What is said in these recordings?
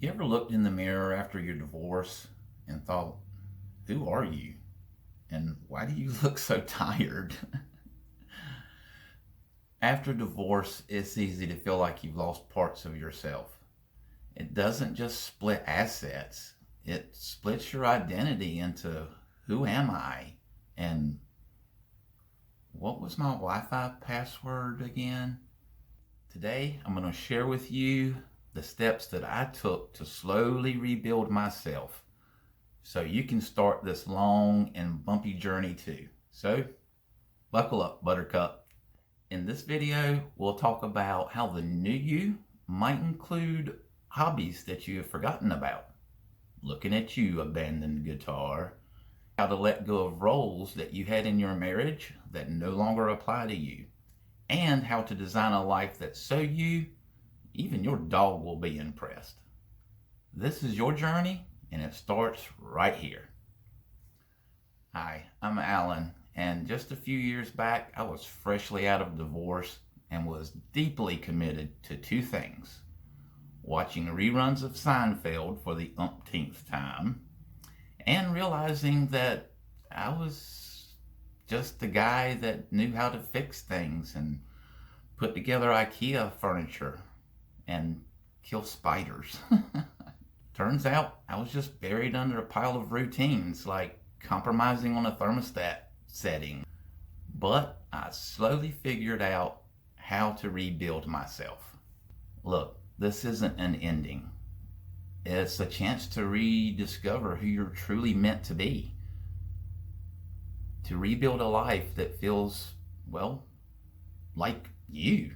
You ever looked in the mirror after your divorce and thought, who are you? And why do you look so tired? After divorce, it's easy to feel like you've lost parts of yourself. It doesn't just split assets, it splits your identity into who am I and what was my Wi Fi password again? Today, I'm going to share with you the steps that I took to slowly rebuild myself so you can start this long and bumpy journey too. So, buckle up, Buttercup. In this video, we'll talk about how the new you might include hobbies that you have forgotten about. Looking at you, abandoned guitar. How to let go of roles that you had in your marriage that no longer apply to you. And how to design a life that's so you, even your dog will be impressed. This is your journey, and it starts right here. Hi, I'm Alan, and just a few years back, I was freshly out of divorce and was deeply committed to two things: watching reruns of Seinfeld for the umpteenth time, and realizing that I was just the guy that knew how to fix things and put together IKEA furniture and kill spiders. Turns out I was just buried under a pile of routines like compromising on a thermostat setting. But I slowly figured out how to rebuild myself. Look, this isn't an ending. It's a chance to rediscover who you're truly meant to be. To rebuild a life that feels, well, like you.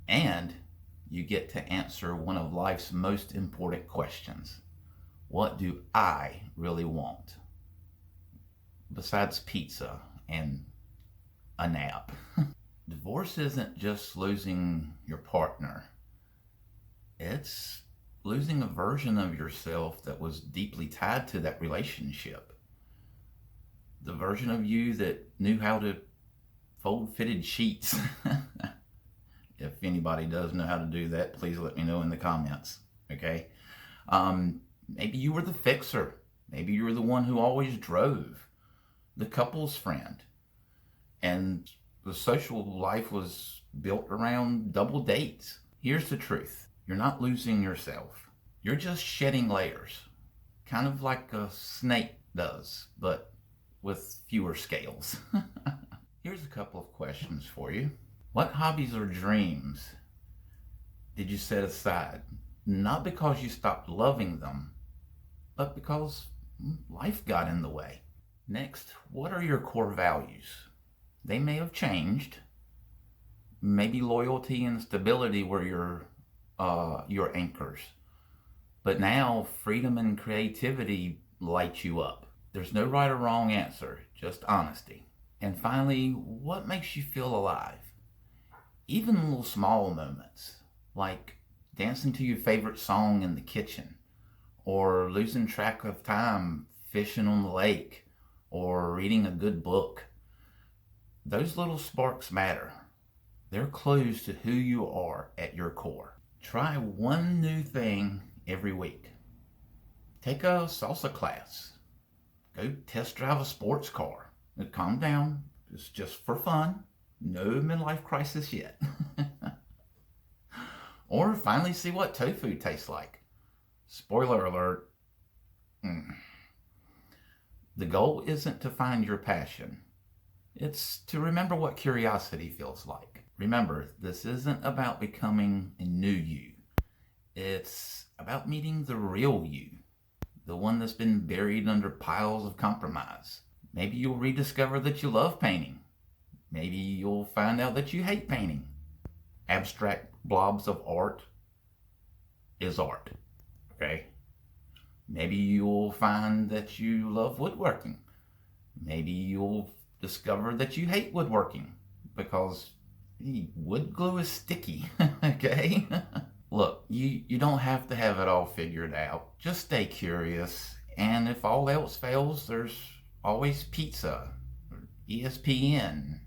And you get to answer one of life's most important questions. What do I really want? Besides pizza and a nap. Divorce isn't just losing your partner. It's losing a version of yourself that was deeply tied to that relationship. The version of you that knew how to fold fitted sheets. If anybody does know how to do that, please let me know in the comments, okay? Maybe you were the fixer. Maybe you were the one who always drove, the couple's friend. And the social life was built around double dates. Here's the truth. You're not losing yourself. You're just shedding layers, kind of like a snake does, but with fewer scales. Here's a couple of questions for you. What hobbies or dreams did you set aside? Not because you stopped loving them, but because life got in the way. Next, what are your core values? They may have changed. Maybe loyalty and stability were your anchors. But now freedom and creativity light you up. There's no right or wrong answer, just honesty. And finally, what makes you feel alive? Even little small moments, like dancing to your favorite song in the kitchen, or losing track of time fishing on the lake, or reading a good book. Those little sparks matter. They're clues to who you are at your core. Try one new thing every week. Take a salsa class. Go test drive a sports car. Now, calm down. It's just for fun. No midlife crisis yet. Or finally see what tofu tastes like. Spoiler alert. The goal isn't to find your passion. It's to remember what curiosity feels like. Remember, this isn't about becoming a new you. It's about meeting the real you. The one that's been buried under piles of compromise. Maybe you'll rediscover that you love painting. Maybe you'll find out that you hate painting. Abstract blobs of art is art, okay? Maybe you'll find that you love woodworking. Maybe you'll discover that you hate woodworking because wood glue is sticky, okay? Look, you don't have to have it all figured out. Just stay curious, and if all else fails, there's always pizza, or ESPN,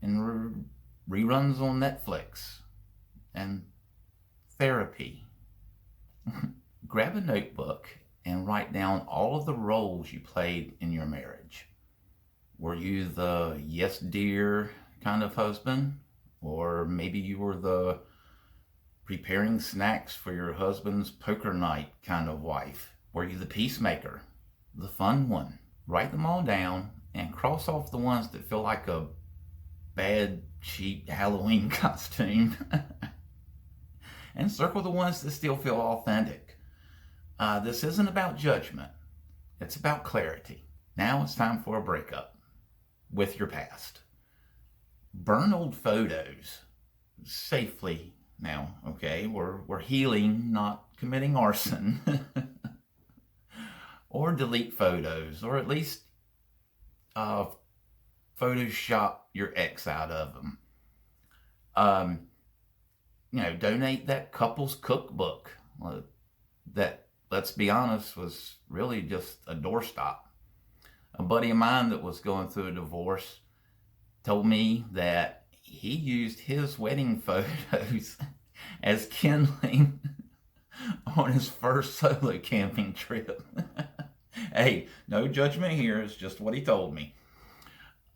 and reruns on Netflix, and therapy. Grab a notebook and write down all of the roles you played in your marriage. Were you the yes dear kind of husband? Or maybe you were the preparing snacks for your husband's poker night kind of wife? Were you the peacemaker, the fun one? Write them all down and cross off the ones that feel like a bad, cheap Halloween costume and circle the ones that still feel authentic. This isn't about judgment, it's about clarity. Now it's time for a breakup with your past. Burn old photos safely now, okay? We're healing, not committing arson. Or delete photos, or at least Photoshop your ex out of them. Donate that couple's cookbook that, let's be honest, was really just a doorstop. A buddy of mine that was going through a divorce told me that he used his wedding photos as kindling on his first solo camping trip. Hey, no judgment here, it's just what he told me.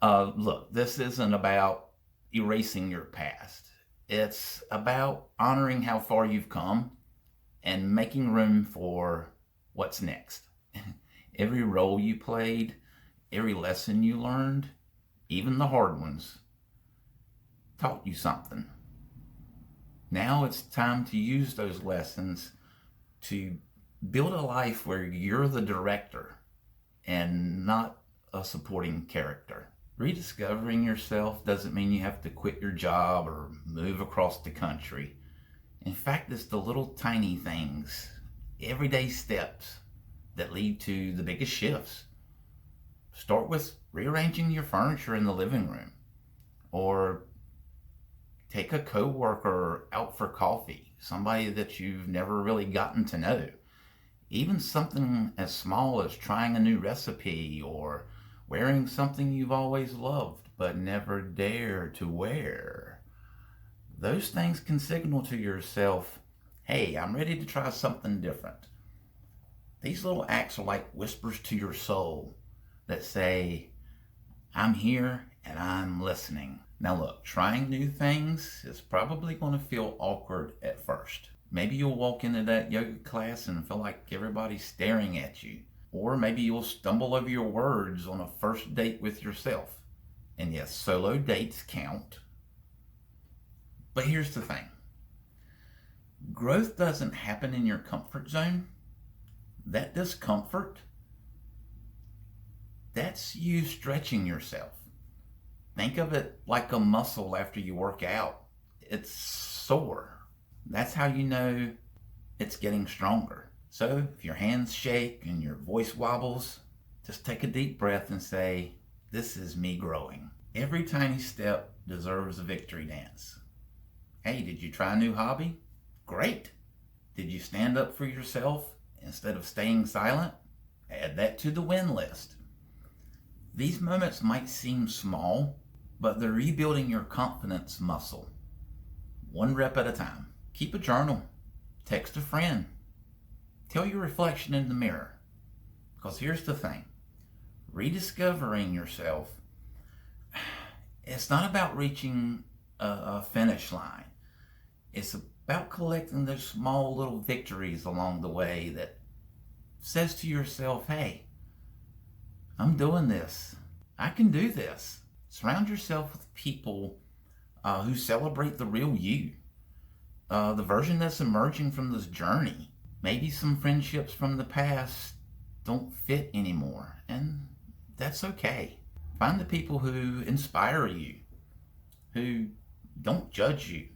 Look, this isn't about erasing your past. It's about honoring how far you've come and making room for what's next. Every role you played, every lesson you learned, even the hard ones, taught you something. Now it's time to use those lessons to build a life where you're the director and not a supporting character. Rediscovering yourself doesn't mean you have to quit your job or move across the country. In fact, it's the little tiny things, everyday steps that lead to the biggest shifts. Start with rearranging your furniture in the living room, or take a coworker out for coffee, somebody that you've never really gotten to know. Even something as small as trying a new recipe or wearing something you've always loved but never dared to wear. Those things can signal to yourself, hey, I'm ready to try something different. These little acts are like whispers to your soul that say, I'm here and I'm listening. Now look, trying new things is probably going to feel awkward at first. Maybe you'll walk into that yoga class and feel like everybody's staring at you. Or maybe you'll stumble over your words on a first date with yourself. And yes, solo dates count. But here's the thing. Growth doesn't happen in your comfort zone. That discomfort, that's you stretching yourself. Think of it like a muscle after you work out. It's sore. That's how you know it's getting stronger. So if your hands shake and your voice wobbles, just take a deep breath and say, this is me growing. Every tiny step deserves a victory dance. Hey, did you try a new hobby? Great. Did you stand up for yourself instead of staying silent? Add that to the win list. These moments might seem small, but they're rebuilding your confidence muscle. One rep at a time. Keep a journal. Text a friend. Tell your reflection in the mirror. Because here's the thing. Rediscovering yourself, it's not about reaching a finish line. It's about collecting those small little victories along the way that says to yourself, hey, I'm doing this. I can do this. Surround yourself with people who celebrate the real you, the version that's emerging from this journey. Maybe some friendships from the past don't fit anymore, and that's okay. Find the people who inspire you, who don't judge you.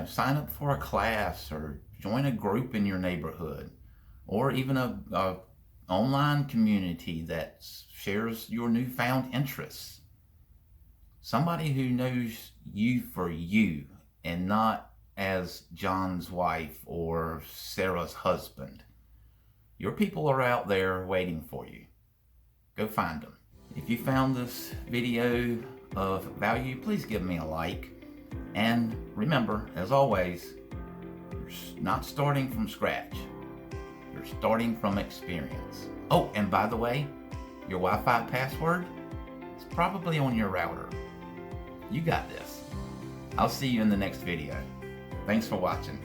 Sign up for a class or join a group in your neighborhood, or even a online community that shares your newfound interests. Somebody who knows you for you and not as John's wife or Sarah's husband. Your people are out there waiting for you. Go find them. If you found this video of value, please give me a like. And remember, as always, You're not starting from scratch. You're starting from experience. Oh, and by the way, your Wi-Fi password is probably on your router. You got this. I'll see you in the next video. Thanks for watching.